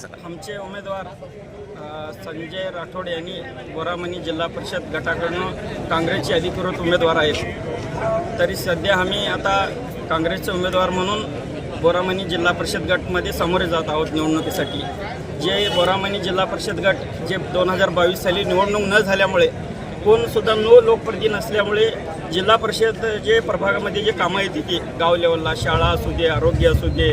सांगाल? आमचे उमेदवार संजय राठोड यांनी बोरामणी जिल्हा परिषद गटाकडून काँग्रेसचे अधिकृत उमेदवार आहेत. तरी सध्या आम्ही आता काँग्रेसचे उमेदवार म्हणून बोरामणी जिल्हा परिषद गटमध्ये सामोरे जात आहोत निवडणुकीसाठी. जे बोरामणी जिल्हा परिषद गट जे 2022 साली निवडणूक न झाल्यामुळे कोणसुद्धा लोकप्रतिनिधी नसल्यामुळे जिल्हा परिषद जे प्रभागामध्ये जे कामं येते ती गाव लेवलला शाळा असू दे, आरोग्य असू दे,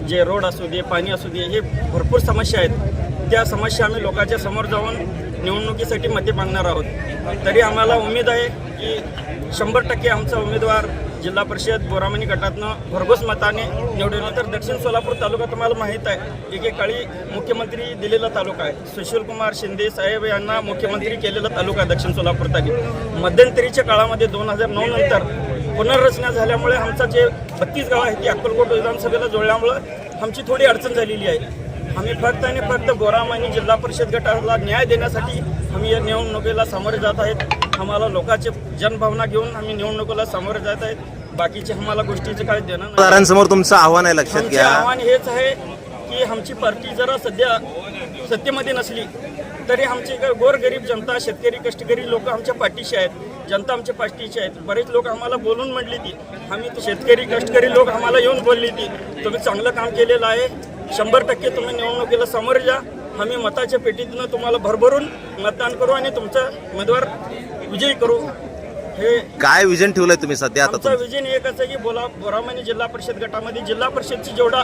जे रोड असू दे, पाणी असू दे, हे भरपूर समस्या आहेत. त्या समस्या आम्ही लोकांच्या समोर जाऊन निवडणुकीसाठी मते मागणार आहोत. तरी आम्हाला उमेद आहे की 100% आमचा उमेदवार जिल्हा परिषद बोरामणी गटातनं भरघोस मताने निवडून. तर दक्षिण सोलापूर तालुका तुम्हाला माहीत आहे एकेकाळी मुख्यमंत्री दिलेला तालुका आहे. सुशीलकुमार शिंदे साहेब यांना मुख्यमंत्री केलेला तालुका आहे दक्षिण सोलापूर तालुका. मध्यंतरीच्या काळामध्ये 2009 नंतर पुनर्रचना झाल्यामुळे आमचा जे 32 गाव आहे ती अक्कलकोट विधानसभेला जोडल्यामुळं आमची थोडी अडचण झालेली आहे. आम्ही फक्त आणि फक्त बोरामणी जिल्हा परिषद गटाला न्याय देण्यासाठी आम्ही या निवडणुकीला सामोरे जात आहेत. आम्हाला लोकांचे जनभावना घेऊन आम्ही निवडणुकीला सामोरे जात आहेत. बाकीचे आम्हाला गोष्टीचे काय देणं नाही. मतदारांसमोर तुमचं आव्हान आहे, लक्षात आमचे घ्या. आव्हान हेच आहे की आमची पार्टी जरा सध्या सत्तेमध्ये नसली तरी आमची गोरगरीब जनता, शेतकरी, कष्टकरी लोक आमच्या पाठीशी आहेत. जनता आमच्या पाठीशी आहेत. बरेच लोक आम्हाला बोलून म्हणली ती, आम्ही शेतकरी कष्टकरी लोक आम्हाला येऊन बोलली ती, तुम्ही चांगलं काम केलेलं आहे, 100% तुम्ही निवडणुकीला सामोरे जा, आम्ही मताच्या पेटीतून तुम्हाला भरभरून मतदान करू आणि तुमचा उमेदवार विजयी करू. हे काय विजन ठेवलंय तुम्ही सध्या? आता आमचं विजन एकच आहे की बोरामणी जिल्हा परिषद गटामध्ये जिल्हा परिषदची जेवढा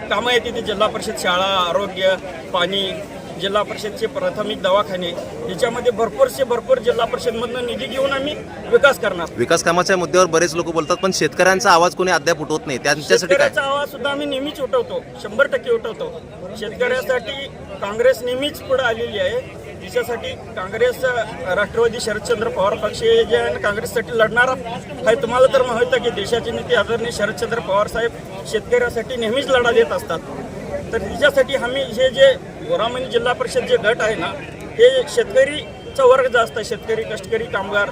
कामं येते ती जिल्हा परिषद शाळा, आरोग्य, पाणी, जिल्हा परिषदचे प्राथमिक दवाखाने याच्यामध्ये भरपूर जिल्हा परिषदमधून निधी घेऊन आम्ही विकास करणार. विकास कामाच्या मुद्द्यावर बरेच लोक बोलतात, पण शेतकऱ्यांचा आवाज कोणी अद्याप उठवत नाही. त्यांच्यासाठी काय? शेतकऱ्याचा आवाज सुद्धा आम्ही नेहमीच उठवतो, 100% उठवतो. शेतकऱ्यासाठी काँग्रेस नेहमीच पुढे आलेली आहे. त्याच्यासाठी काँग्रेस, राष्ट्रवादी शरदचंद्र पवार पक्ष जे आहे काँग्रेससाठी लढणार आहे. तुम्हाला तर माहित आहे की देशाचे नेते आदरणीय शरदचंद्र पवार साहेब शेतकऱ्यासाठी नेहमीच लढा देत असतात. तर त्याच्यासाठी आम्ही हे जे बोरामणी जिल्हा परिषद जे गट आहे ना, हे शेतकरीचा वर्ग जास्त आहे. शेतकरी, कष्टकरी, कामगार,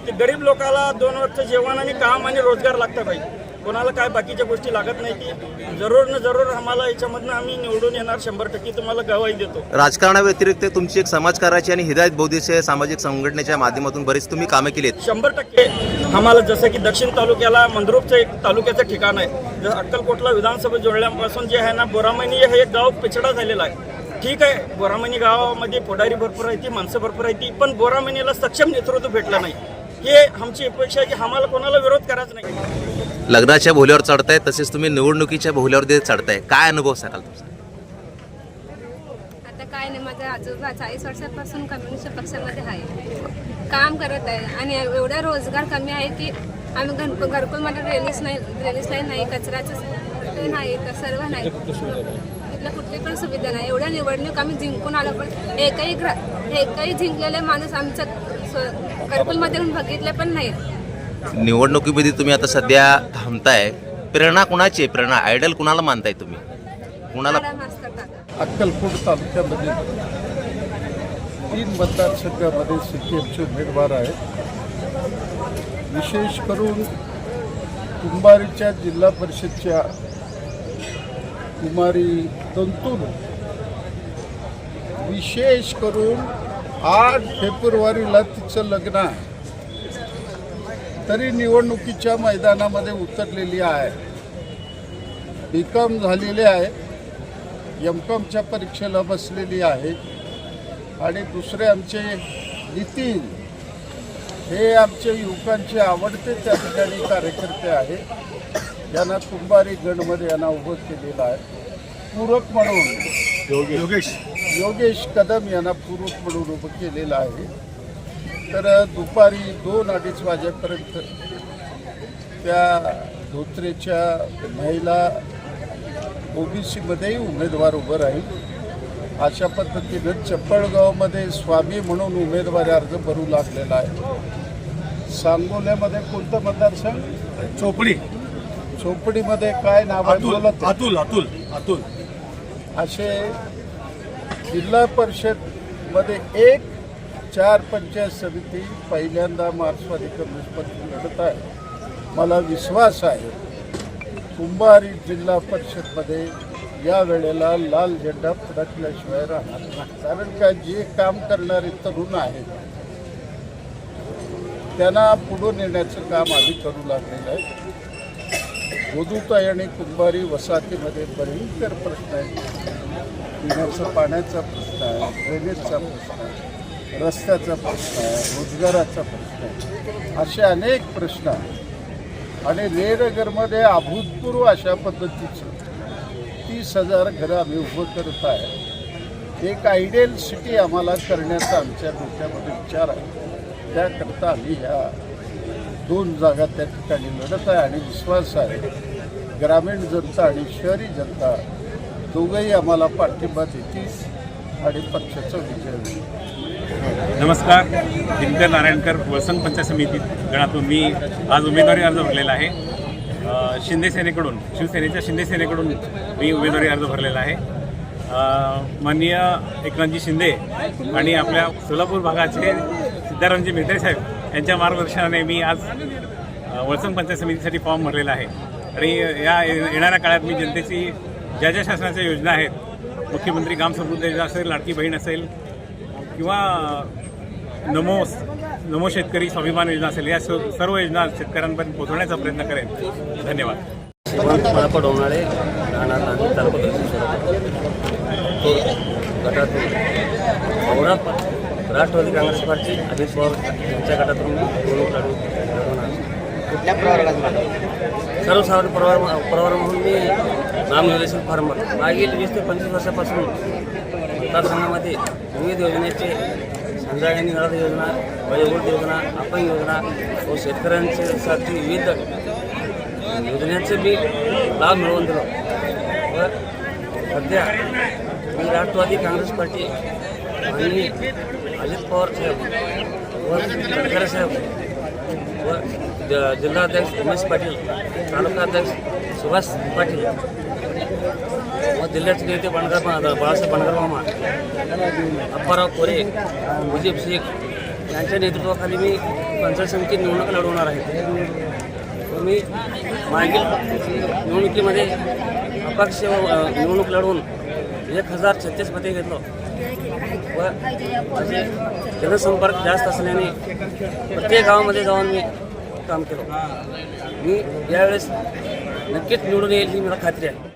ते गरीब लोकाला 2 वक्त जेवण आणि काम आणि रोजगार लागतं पाहिजे. कोणाला काय बाकीच्या गोष्टी लागत नाही. ती जरूर आम्हाला याच्यामधनं आम्ही निवडून येणार, 100% तुम्हाला गवाही देतो. राजकारणाव्यतिरिक्त तुमची एक समाजकाराची आणि हिदायत बौद्धीच्या सामाजिक संघटनेच्या माध्यमातून बरीच तुम्ही कामे केली आहेत. 100% आम्हाला जसं की दक्षिण तालुक्याला मंद्रुपचं एक तालुक्याचं ठिकाण आहे. जसं अक्कलकोटला विधानसभा जोडल्यापासून जे आहे ना, बोरामणी हे एक गाव पिछडा झालेला आहे. ठीक आहे, बोरामणी गावामध्ये पुढारी भरपूर आहे, ती माणसं भरपूर आहे, ती पण बोरामणीला सक्षम नेतृत्व भेटलं नाही. हे आमची अपेक्षा आहे की आम्हाला कोणाला विरोध करायचा नाही. लग्नाच्या भोल्यावर चढताय, तसेच तुम्ही निवडणुकीच्या भोल्यावर चढताय, काय अनुभव सांगाल तुमचा? आता काय नाही, माझा आजोबा 40 वर्षापासून कम्युनिस्ट पक्षामध्ये आहे, काम करत आहे. आणि एवढा रोजगार कमी आहे की आम्ही घरकुलमध्ये ड्रेनेज लाईन नाही, कचऱ्याचं नाही, तर सर्व नाही, इथलं कुठली पण सुविधा नाही. एवढ्या निवडणूक आम्ही जिंकून आलो, पण एकही जिंकलेले माणूस आमच्या घरकुलमध्ये बघितले पण नाही. निवडणुकीमध्ये तुम्ही आता सध्या थांबताय, प्रेरणा कुणाची आहे? प्रेरणा आयडल कुणाला मानताय तुम्ही? कुणाला? अक्कलकोट तालुक्यामध्ये 3 मतदारसंघामध्ये CPMचे उमेदवार आहेत. विशेष करून कुंभारीच्या जिल्हा परिषदच्या कुमारी तंतून विशेष करून 8 फेब्रुवारीला तिचं लग्न आहे, तरी निवडणुकीच्या मैदानामध्ये उतरलेली आहे. BCom झालेले आहे, MComच्या परीक्षेला बसलेली आहे. आणि दुसरे आमचे नितीन हे आमचे युवकांचे आवडते त्या ठिकाणी कार्यकर्ते आहेत. यांना कुंभारी गणमध्ये यांना उभं केलेलं आहे. पूरक म्हणून योगेश कदम यांना पूरक म्हणून उभं केलेलं आहे. तर दुपारी 2-2:30 वाजेपर्यंत त्या धोत्रेच्या महिला OBCमध्येही उमेदवार उभं राहील. अशा पद्धतीनं चप्पळगावमध्ये स्वामी म्हणून उमेदवारी अर्ज भरू लागलेला आहे. सांगोल्यामध्ये कोणतं मतदारसंघ? चोपडीमध्ये काय नाव आहे? अतुल. असे जिल्हा परिषदमध्ये 4 पंचायत समिती पहिल्यांदा मार्क्सवादी कम्युनिस्ट पक्ष लढत आहे. मला विश्वास आहे कुंभारी जिल्हा परिषदमध्ये या वेळेला लाल झेंडा फडकल्याशिवाय राहणार नाही. कारण का जे काम करणारे तरुण आहेत त्यांना पुढे नेण्याचं काम आम्ही करू लागलेलं आहे. गोदूताई आणि कुंभारी वसाहतीमध्ये भयंकर प्रश्न आहेत. पिण्याचं पाण्याचा प्रश्न आहे, ड्रेनेजचा प्रश्न आहे, रस्त्याचा प्रश्न आहे, रोजगाराचा प्रश्न आहे, असे अनेक प्रश्न आहेत. आणि रेडगरमध्ये अभूतपूर्व अशा पद्धतीचं 30,000 घरं आम्ही उभं करत आहे. एक आयडियल सिटी आम्हाला करण्याचा आमच्या डोक्यामध्ये विचार आहे. त्याकरता आम्ही ह्या 2 जागा त्या ठिकाणी लढत आहे आणि विश्वास आहे ग्रामीण जनता आणि शहरी जनता दोघंही आम्हाला पाठिंबा देतील आणि पक्षाचा विजय होईल. नमस्कार, दिनकर नारायणकर वसंत पंचायत समिती गणातून मी आज उमेदवारी अर्ज भरलेला आहे. शिंदे सेनेकडून, शिवसेनेच्या शिंदे सेनेकडून मी उमेदवारी अर्ज भरलेला आहे. माननीय एकनाथजी शिंदे आणि आपल्या सोलापूर भागाचे सिद्धारामजी मेहत्रे साहेब यांच्या मार्गदर्शनाने मी आज वसंत पंचायत समितीसाठी फॉर्म भरलेला आहे. आणि या येणाऱ्या काळात मी जनतेची ज्या ज्या शासनाच्या योजना आहेत, मुख्यमंत्री ग्राम समृद्धी योजना असेल, लाडकी बहीण असेल किंवा नमो शेतकरी स्वाभिमान योजना असेल, या सर्व योजना शेतकऱ्यांपर्यंत पोहोचवण्याचा प्रयत्न करेन. धन्यवाद. श्रीमंत माळापा डोंगराळे, राहणार नांदेड तालुका गटातून राष्ट्रवादी काँग्रेस पार्टी अजित पवार यांच्या गटातून निवडणूक लढवून कुठल्या प्रवर्गात सर्वसाधारण प्रवर म्हणून मी नामनिर्देशन फॉर्म भरतो. मागील 20 ते 25 वर्षापासून मतदारसंघामध्ये विविध योजनेचे संजाळणी नळद योजना, वयोवृद्ध योजना, अपंग योजना व शेतकऱ्यांसाठी विविध योजनेचे मी लाभ मिळवून दिलो. व सध्या मी राष्ट्रवादी काँग्रेस पार्टी आणि अजित पवार साहेब व तटकरे साहेब व जिल्हाध्यक्ष उमेश पाटील, तालुकाध्यक्ष सुभाष पाटील व जिल्ह्याचे नेते बाळासाहेब मामा, अप्पाराव कोरे, मुजीब शेख यांच्या नेतृत्वाखाली मी पंचायत समिती निवडणूक लढवणार आहे. मी मागील निवडणुकीमध्ये अपक्ष निवडणूक लढवून 1036 मते घेतलो व माझे जनसंपर्क जास्त असल्याने प्रत्येक गावामध्ये जाऊन मी काम केलं. मी यावेळेस नक्कीच निवडून येईल ही मला खात्री आहे.